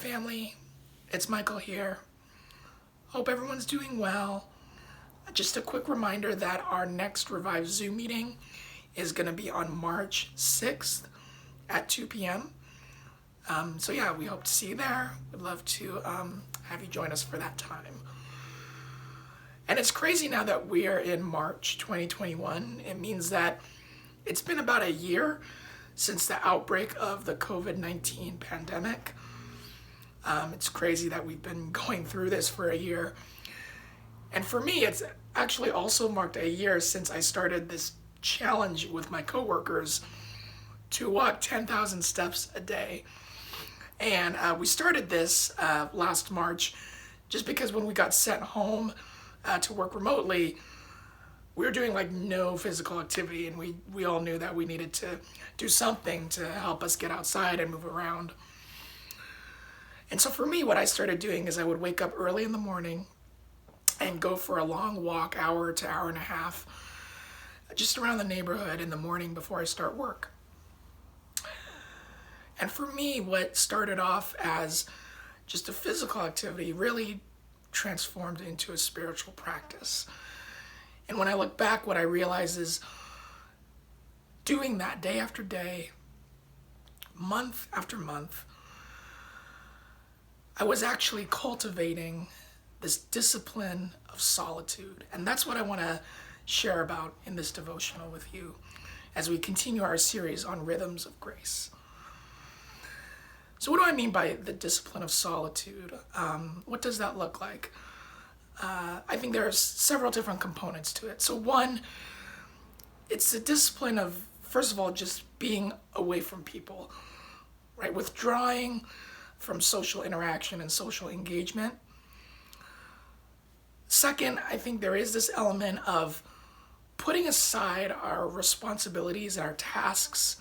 family. It's Michael here. Hope everyone's doing well. Just a quick reminder that our next Revive Zoom meeting is going to be on March 6th at 2 p.m. So yeah, we hope to see you there. We'd love to have you join us for that time. And it's crazy now that we are in March 2021. It means that it's been about a year since the outbreak of the COVID-19 pandemic. It's crazy that we've been going through this for a year. And for me, it's actually also marked a year since I started this challenge with my coworkers to walk 10,000 steps a day. And we started this last March just because when we got sent home to work remotely, we were doing like no physical activity, and we all knew that we needed to do something to help us get outside and move around. And so for me, what I started doing is I would wake up early in the morning and go for a long walk, hour to hour and a half, just around the neighborhood in the morning before I start work. And for me, what started off as just a physical activity really transformed into a spiritual practice. And when I look back, what I realize is doing that day after day, month after month, I was actually cultivating this discipline of solitude. And that's what I want to share about in this devotional with you as we continue our series on rhythms of grace. So what do I mean by the discipline of solitude? What does that look like? I think there's several different components to it. So one, it's the discipline of, first of all, just being away from people, right? Withdrawing from social interaction and social engagement. Second, I think there is this element of putting aside our responsibilities and our tasks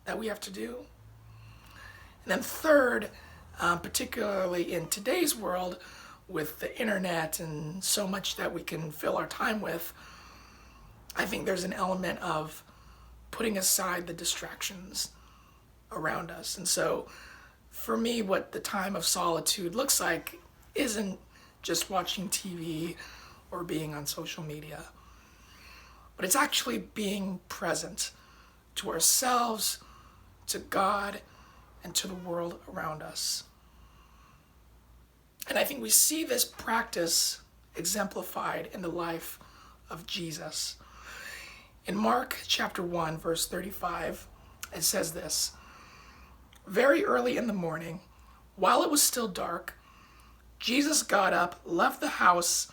that we have to do. And then third, particularly in today's world, with the internet and so much that we can fill our time with, I think there's an element of putting aside the distractions around us. And so for me, what the time of solitude looks like isn't just watching TV or being on social media, but it's actually being present to ourselves, to God, and to the world around us. And I think we see this practice exemplified in the life of Jesus. In Mark chapter 1, verse 35, it says this: "Very early in the morning, while it was still dark, Jesus got up, left the house,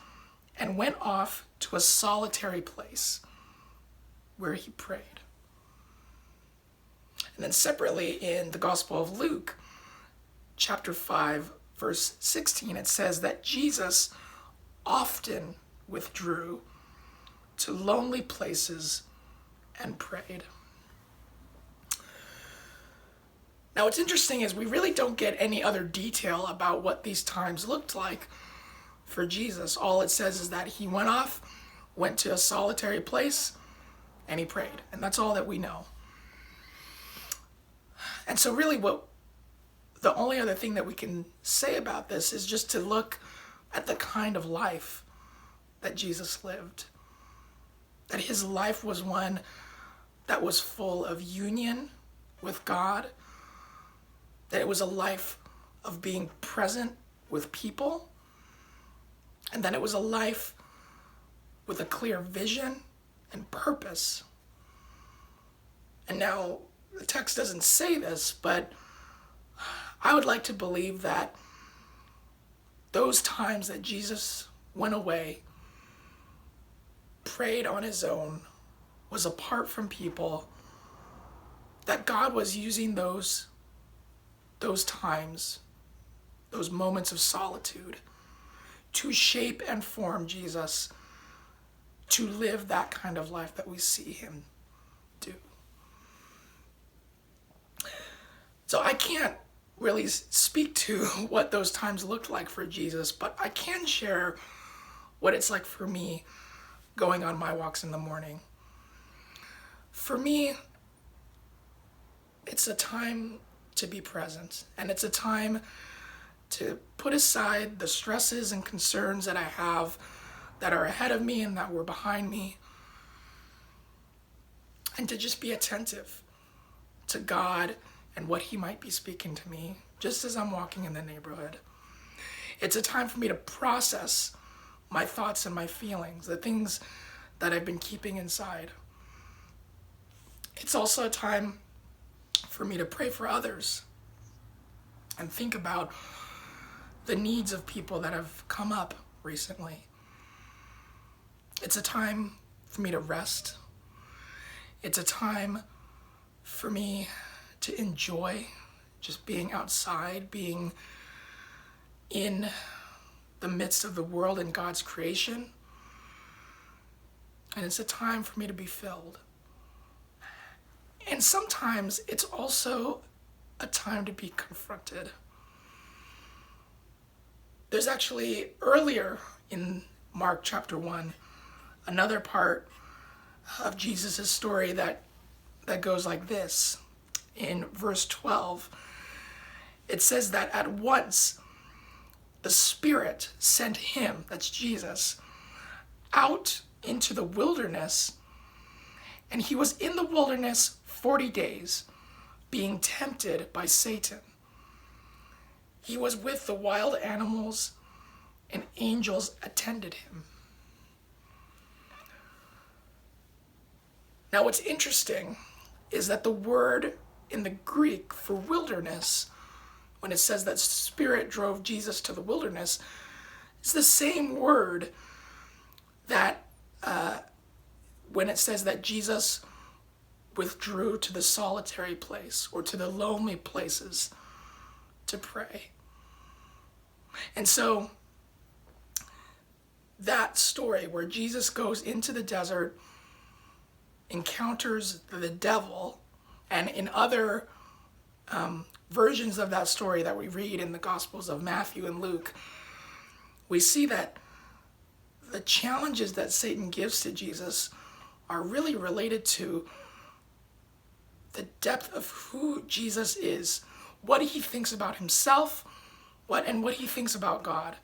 and went off to a solitary place where he prayed." And then separately in the Gospel of Luke, chapter 5, verse 16, it says that Jesus often withdrew to lonely places and prayed. Now, what's interesting is we really don't get any other detail about what these times looked like for Jesus. All it says is that he went off, went to a solitary place, and he prayed. And that's all that we know. And so really the only other thing that we can say about this is just to look at the kind of life that Jesus lived. That his life was one that was full of union with God. That it was a life of being present with people. And that it was a life with a clear vision and purpose. And now, the text doesn't say this, but I would like to believe that those times that Jesus went away, prayed on his own, was apart from people, that God was using those times, those moments of solitude, to shape and form Jesus to live that kind of life that we see him do. So I can't really speak to what those times looked like for Jesus, but I can share what it's like for me going on my walks in the morning. For me, it's a time to be present, and it's a time to put aside the stresses and concerns that I have that are ahead of me and that were behind me, and to just be attentive to God and what he might be speaking to me just as I'm walking in the neighborhood. It's a time for me to process my thoughts and my feelings, the things that I've been keeping inside. It's also a time for me to pray for others and think about the needs of people that have come up recently. It's a time for me to rest. It's a time for me to enjoy just being outside, being in the midst of the world and God's creation. And it's a time for me to be filled. And sometimes it's also a time to be confronted. There's actually earlier in Mark chapter 1, another part of Jesus' story that goes like this. In verse 12, it says that at once the Spirit sent him, that's Jesus, out into the wilderness, and he was in the wilderness 40 days, being tempted by Satan. He was with the wild animals, and angels attended him. Now, what's interesting is that the word in the Greek for wilderness, when it says that Spirit drove Jesus to the wilderness, is the same word that when it says that Jesus withdrew to the solitary place or to the lonely places to pray. And so that story where Jesus goes into the desert, encounters the devil, and in other versions of that story that we read in the Gospels of Matthew and Luke, we see that the challenges that Satan gives to Jesus are really related to the depth of who Jesus is, what he thinks about himself, what he thinks about God.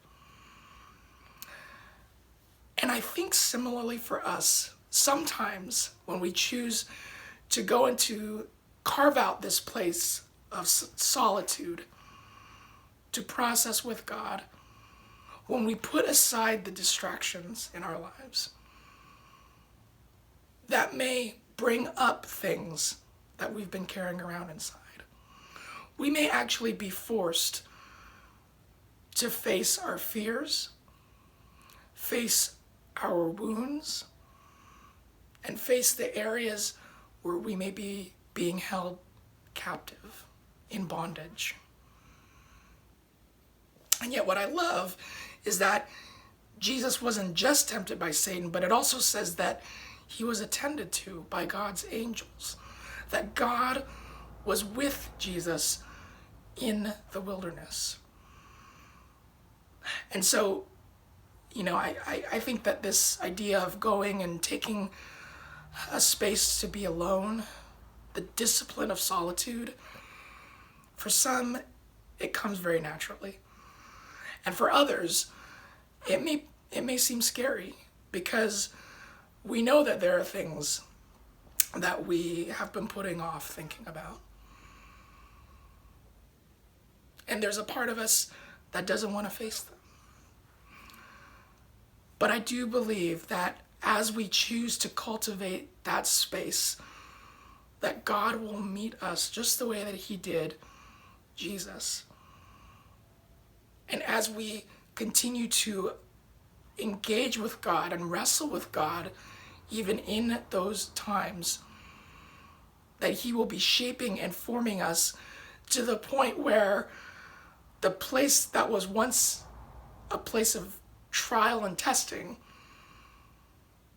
And I think similarly for us, sometimes when we choose to go into, carve out this place of solitude to process with God, when we put aside the distractions in our lives, that may bring up things that we've been carrying around inside. We may actually be forced to face our fears, face our wounds, and face the areas where we may be being held captive in bondage. And yet what I love is that Jesus wasn't just tempted by Satan, but it also says that he was attended to by God's angels, that God was with Jesus in the wilderness. And so, I think that this idea of going and taking a space to be alone, the discipline of solitude, for some, it comes very naturally. And for others, it may seem scary because we know that there are things that we have been putting off thinking about. And there's a part of us that doesn't want to face them. But I do believe that as we choose to cultivate that space, that God will meet us just the way that he did Jesus. And as we continue to engage with God and wrestle with God, even in those times, that he will be shaping and forming us to the point where the place that was once a place of trial and testing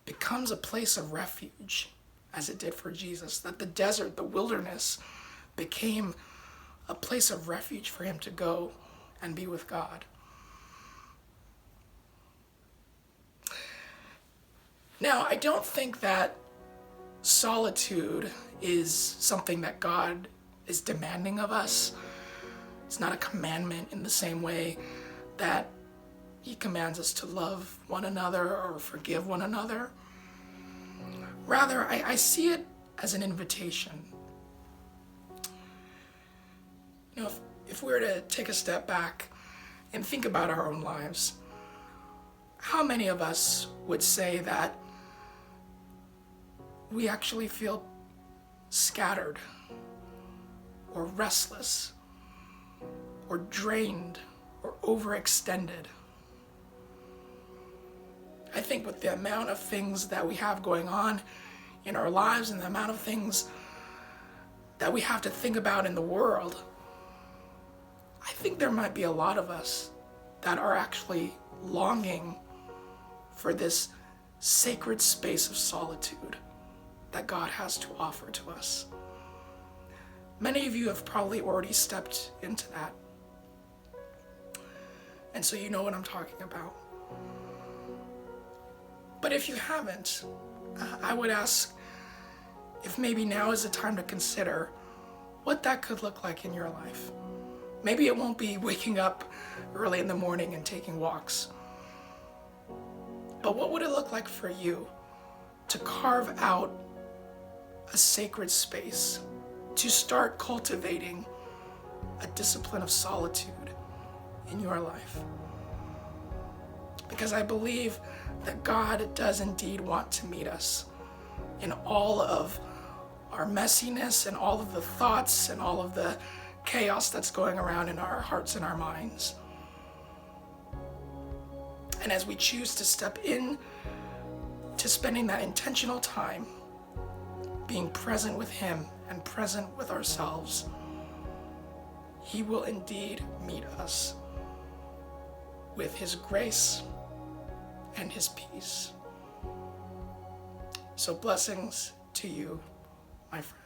becomes a place of refuge, as it did for Jesus, that the desert, the wilderness, became a place of refuge for him to go and be with God. Now, I don't think that solitude is something that God is demanding of us. It's not a commandment in the same way that he commands us to love one another or forgive one another. Rather, I see it as an invitation. You know, if we were to take a step back and think about our own lives, how many of us would say that we actually feel scattered or restless or drained or overextended? I think with the amount of things that we have going on in our lives and the amount of things that we have to think about in the world, I think there might be a lot of us that are actually longing for this sacred space of solitude that God has to offer to us. Many of you have probably already stepped into that, and so you know what I'm talking about. But if you haven't, I would ask if maybe now is the time to consider what that could look like in your life. Maybe it won't be waking up early in the morning and taking walks. But what would it look like for you to carve out a sacred space, to start cultivating a discipline of solitude in your life? Because I believe that God does indeed want to meet us in all of our messiness and all of the thoughts and all of the chaos that's going around in our hearts and our minds. And as we choose to step in to spending that intentional time being present with Him and present with ourselves, He will indeed meet us with His grace and His peace. So blessings to you, my friend.